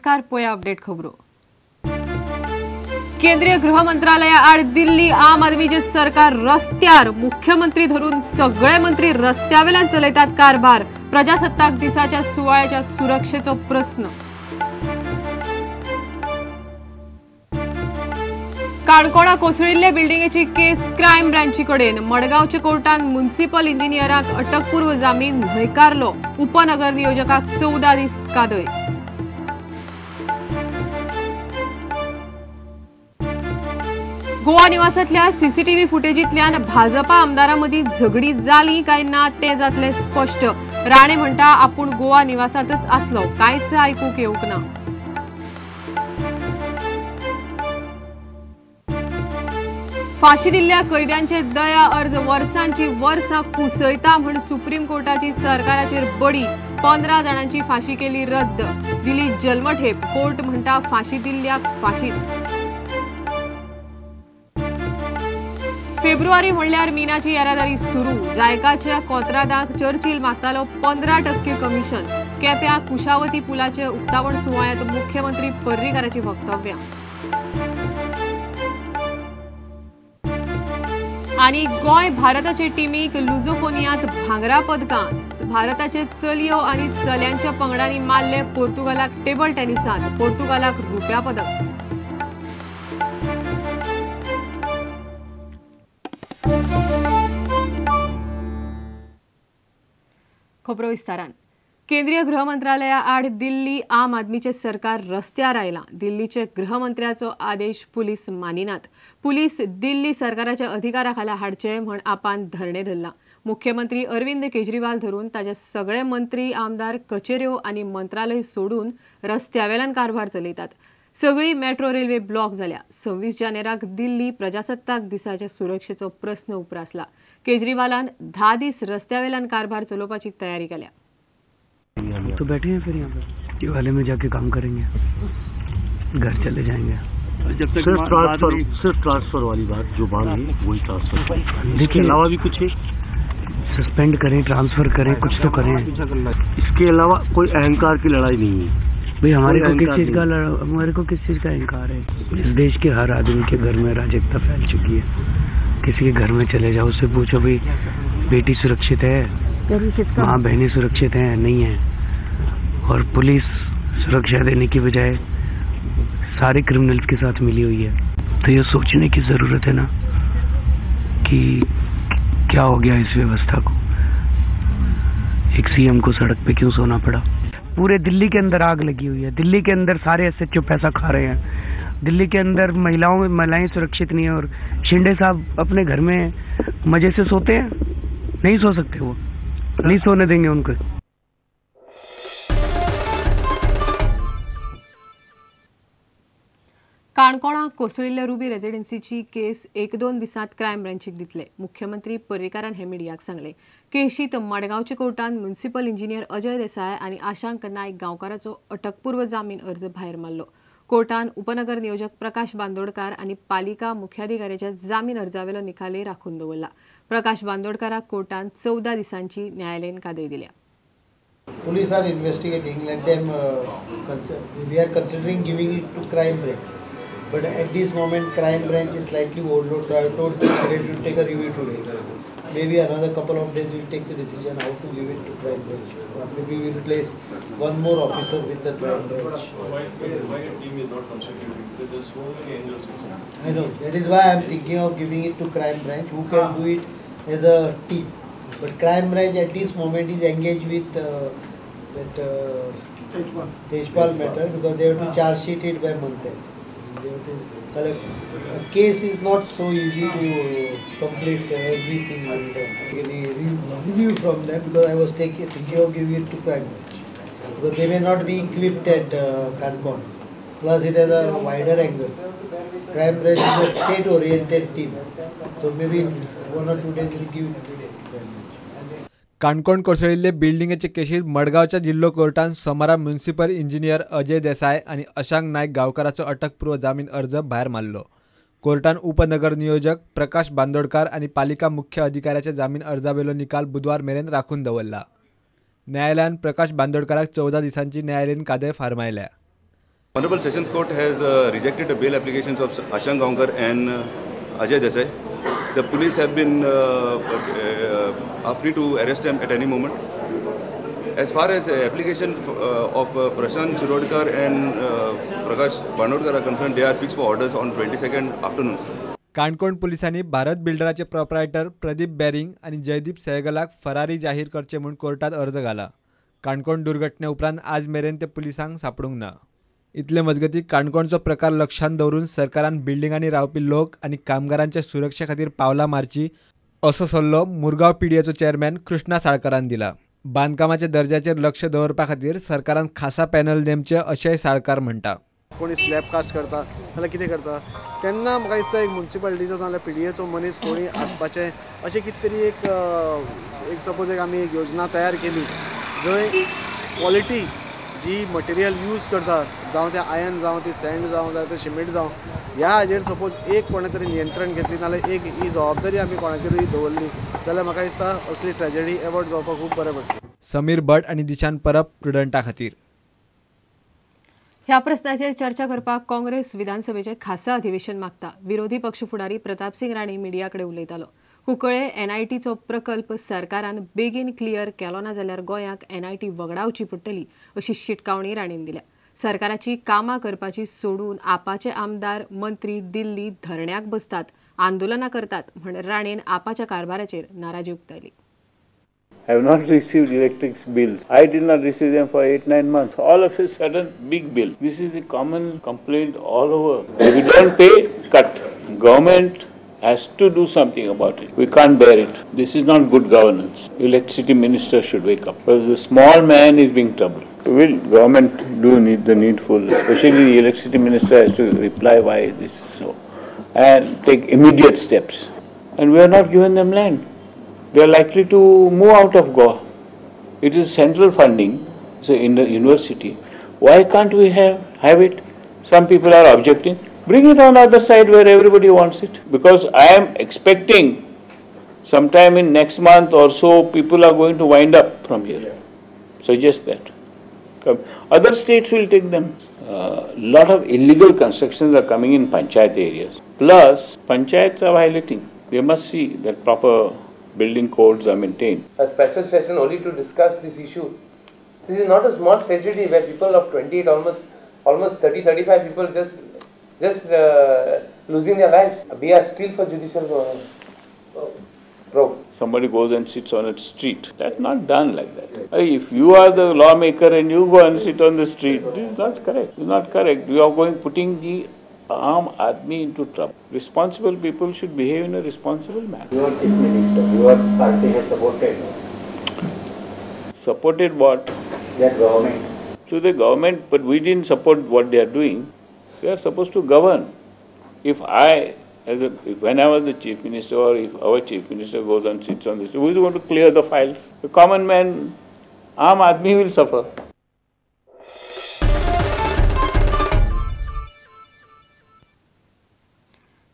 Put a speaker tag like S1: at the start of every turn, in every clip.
S1: नमस्कार, पोया अपडेट खबरो। केंद्रीय गृह मंत्रालय आड दिल्ली आम आदमीचे सरकार रस्त्यार, मुख्यमंत्री धरून सगळे मंत्री रस्त्यावेल्यान चलयतात कारभार। प्रजासत्ताक दिसाच्या सुवाळ्याच्या सुरक्षेचो प्रश्न। काणकोणा कोसळिल्ले बिल्डिंगेची केस क्रायम ब्रांची कडेन। मडगावच्या कोर्टान म्युनिसिपल इंजिनियराक अटकपूर्व जामीन न्हयकारलो। उपनगर नियोजकाक 14 दीस कादय। गोवा निवासांतल्या सीसीटीव्ही फुटेजींतल्यान भाजपा आमदारांमदीं झगडी जाली काय ना ते जातले स्पष्ट। राणे म्हणटा आपूण गोवा निवासांतच आसलो, कांयच आयकूंक येवंक ना। फाशी दिल्ल्या कैद्यांचे दया अर्ज वर्सांची वर्सां कुसयता म्हूण सुप्रीम कोर्टाची सरकाराचेर बडी। 15 जाणांची फाशी केली रद्द, दिली जल्मठेप। कोर्ट म्हणटा फाशी दिल्ल्याक फाशीच। फेब्रुवारी म्हणल्यार मिनाची येरादारी सुरू। जायकाच्या कोंत्रादाक चर्चिल मागतालो 15% कमिशन। केप्यां कुशावती पुलाचे उक्तावण सुवाळ्यात मुख्यमंत्री पर्रीकाराची वक्तव्यां। आणि गोय भारताचे टीमीक लुझोफोनियांत भांगरा पदकां। भारताचे चलयो आणि चल्यांच्या पंगडांनी मारले पोर्तुगालाक टेबल टेनिसांत। पोर्तुगालाक रुप्या पदक। खबरो विस्तारान। केंद्रीय गृह मंत्रालया आड दिल्ली आम आदमीचे सरकार रस्त्यार आयला। दिल्लीचे गृहमंत्र्याचो आदेश पुलीस मानिनात। पुलीस दिल्ली सरकाराच्या अधिकाराखाला हाडचे म्हण आपान धरणे धरला। मुख्यमंत्री अरविंद केजरीवाल धरून ताचे सगळे मंत्री आमदार कचेऱ्यो आणि मंत्रालय सोडून रस्त्यावेल्यान कारभार चलयतात। सगळी मेट्रो रेल्वे ब्लॉक जाल्या। 26 जानेराक दिल्ली प्रजासत्ताक दिसाच्या सुरक्षेचो प्रश्न उप्रासला। केजरीवालान 10 दीस रस्त्यावेल्यान कारभार चलोवपाची तयारी केल्या।
S2: तो बैठे हैं फिर यहाँ पे दिवाली में जाके काम करेंगे, घर चले जाएंगे।
S3: जब तक सिर्फ ट्रांसफर वाली बात जो बात है वही ट्रांसफर।
S2: देखिए
S3: अलावा भी कुछ है,
S2: सस्पेंड करें, ट्रांसफर करें, कुछ तो करें।
S3: इसके अलावा कोई अहंकार की लड़ाई नहीं है
S2: भाई। हमारे को किस चीज का अहंकार है? इस देश के हर आदमी के घर में अराजकता फैल चुकी है। किसी के घर में चले जाओ, उससे पूछो भाई बेटी सुरक्षित है, माँ बहनें सुरक्षित हैं, नहीं है। और पुलिस सुरक्षा देने की बजाय सारे क्रिमिनल्स के साथ मिली हुई है। तो ये सोचने की जरूरत है ना कि क्या हो गया इस व्यवस्था को। एक सीएम को सड़क पे क्यों सोना पड़ा? पूरे दिल्ली के अंदर आग लगी हुई है। दिल्ली के अंदर सारे एसएचओ पैसा खा रहे हैं। दिल्ली के अंदर महिलाएं सुरक्षित नहीं है। और शिंदे साहब अपने घर में मजे से सोते हैं? नहीं सो सकते, वो नहीं सोने देंगे उनको।
S1: काणकोणा कोसळिल्ल्या रुबी रेजिडेन्सीची केस 1-2 दिसांत क्रायम ब्रांचीक दितले। मुख्यमंत्री पर्रीकारान हे मिडियाक सांगले। केशीत मडगावच्या कोर्टान म्युनिसिपल इंजिनियर अजय देसाय आणि आशांक नायक गांवकाराचो अटकपूर्व जामीन अर्ज भायर मारलो। कोर्टान उपनगर नियोजक प्रकाश बांदोडकार आणि पालिका मुख्याधिकाऱ्याच्या जामीन अर्जावेलो निकालय राखून दवरला। प्रकाश बांदोडकाराक कोर्टान 14 दिसांची न्यायालयीन कादय दिल्या।
S4: Police are investigating. Let them. We are considering giving it to crime branch, but at this moment, crime branch is slightly overloaded. So I have told the secretary to take a review today. Maybe another couple of days we'll take the decision how to give it to crime branch. Or maybe we'll place one more officer with the crime branch.
S5: Why your team is not constituted? Because there's so many angles.
S4: I know. That is why I am thinking of giving it to crime branch, who can do it as a team. But crime branch at this moment is engaged with that Tejpal matter, because they have to charge sheet it by month end. They have to collect. A case is not so easy to complete everything and review from them, because I was thinking of giving it to crime branch, because they may not be equipped at Kankon. Plus it has a wider angle. Crime branch is a state oriented team, so maybe 1 or 2 days we'll give it to crime branch.
S6: Canacona कोसळिल्ले बिल्डिंगेचे केशीत मडगावच्या जिल्लो कोर्टान सोमारा municipal engineer Ajay देसाय आणि अशांक नायक गांवकाराचो अटकपूर्व जामीन अर्ज भायर मारलो। कोर्टान उपनगर नियोजक प्रकाश बांदोडकार आणि पालिका मुख्य अधिकाऱ्याच्या जामीन अर्जावेलो निकाल बुधवार मेरेन राखून दवरला। न्यायालयान प्रकाश बांदोडकाराक 14 दिसांची न्यायालयीन कादय फार्मायल्या।
S7: Honorable Sessions Court has rejected the bail applications of Ashank Gaonkar and Ajay Desai. The police have been are free to arrest them at any moment. As far as application of Prashant Shirodkar and Prakash Banodkar are concerned, they are fixed for orders on 22nd afternoon.
S6: Canacona पोलिसांनी Bharat बिल्डराचे proprietor Pradeep bearing आणि जयदीप सहगलाक फरारी जाहीर करचे म्हणून कोर्टात अर्ज घाला. काणकोण दुर्घटने उपरांत आज मेरेन ते पुलिसांक सापडूंक ना. इतले मजगती काणकोणचो प्रकार लक्षांत दवरून सरकारान बिल्डिंगांनी रावपी लोक आणि कामगारांच्या सुरक्षे खातीर पावलां मारची असो सल्लो मुरगांव पीडीएचो चेअरमॅन कृष्णा साळकारान दिला. बांदकामाच्या दर्जाचेर लक्ष दवरपा खातीर सरकारान खासा पॅनल नेमचे अशेंय साळकार म्हणटा.
S8: कोणी स्लॅब कास्ट करता जाल्यार कितें करता तेन्ना म्हाका दिसता एक म्युन्सिपालिटीचो नाल्यार पीडीएचो मनीस कोणी आसपाचें अशें कितें तरी एक सपोज एक आमी एक योजना तयार केली जंय क्वॉलिटी जी मटेरियल यूज करतात जावं ते आयर्न जावं ती सँड जावं जावं ते सिमेंट जावं ह्या हाजेर सपोज एक कोणे तरी नियंत्रण घेतली नाल्यार एक ही जबाबदारी आमी कोणाचेरूय दवरली जाल्यार म्हाका दिसता असली ट्रॅजेडी एवॉयड जावपाक खूब बरें पडटलें.
S6: समीर भट आणि दिशान परब प्रुडंटा खातीर.
S1: ह्या प्रस्नाचेर चर्चा करपाक काँग्रेस विधानसभेचे खासा अधिवेशन मागता. विरोधी पक्ष फुडारी प्रताप सिंग राणे मिडिया कडेन उलयतालो. कुंकळे एनआयटीचो प्रकल्प सरकारान बेगीन क्लियर केलो ना जाल्यार गोंयाक एनआयटी वगडावची पडटली अशी शिटकावणी राणेन दिल्या. सरकाराची कामां करपाची सोडून आपाचे आमदार मंत्री दिल्ली धरण्याक बसतात, आंदोलनां करतात म्हण राणेन आपाच्या कारभाराचेर नाराजी उक्तायली.
S9: I have not received electric bills. I did not receive them for 8-9 months. All of a sudden, big bill. This is a common complaint all over. If you don't pay, cut. Government has to do something about it. We can't bear it. This is not good governance. Electricity minister should wake up. Because the small man is being troubled. Will government do the needful? Especially the electricity minister has to reply why this is so. And take immediate steps. And we are not giving them land. They are likely to move out of Goa. It is central funding, so in the university. Why can't we have it? Some people are objecting. Bring it on the other side where everybody wants it. Because I am expecting sometime in next month or so, people are going to wind up from here. Suggest that. Other states will take them. Lot of illegal constructions are coming in panchayat areas. Plus, panchayats are violating. They must see that proper building codes are maintained.
S10: A special session only to discuss this issue. This is not a small tragedy where people of 28, almost 30-35 people just losing their lives. We are still for judicial probe.
S9: Somebody goes and sits on a street. That's not done like that. If you are the lawmaker and you go and sit on the street, this is not correct. It's not correct. You are putting the Aam Admi into trouble. Responsible people should behave in a responsible manner.
S11: Your chief minister, your party has supported.
S9: Supported what?
S11: That government.
S9: To the government, but we didn't support what they are doing. We are supposed to govern. If when I was the chief minister, or if our chief minister goes and sits on this, who is going to clear the files? The common man, Aam Admi will suffer.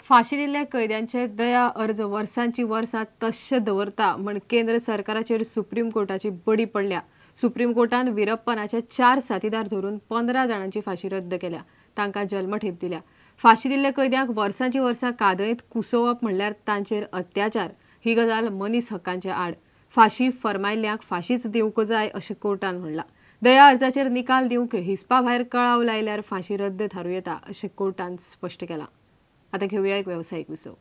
S1: फाशी दिल्ल्या कैद्यांचे दया अर्ज वर्सांची वर्सां तश्शे दवरता म्हण केंद्र सरकाराचेर supreme कोर्टाची बडी पडल्या. सुप्रीम कोर्टान विरप्पनाचे 4 साथीदार धरून 15 जाणांची फाशी रद्द केल्या. तांकां जल्मठेप दिल्या. फाशी दिल्ल्या कैद्यांक वर्सांची वर्सां कादळीत कुसोवप म्हणल्यार तांचेर अत्याचार. ही गजाल मनीस हक्कांचे आड. फाशी फरमायल्ल्यांक फाशीच दिवंक जाय अशें कोर्टान म्हणलां. दया अर्जाचेर निकाल दिवंक हिस्पा भायर कळाव लायल्यार फाशी रद्द थारूं येता अशें कोर्टान स्पश्ट केलां. आता घेऊया एक व्यावसायिक विसव.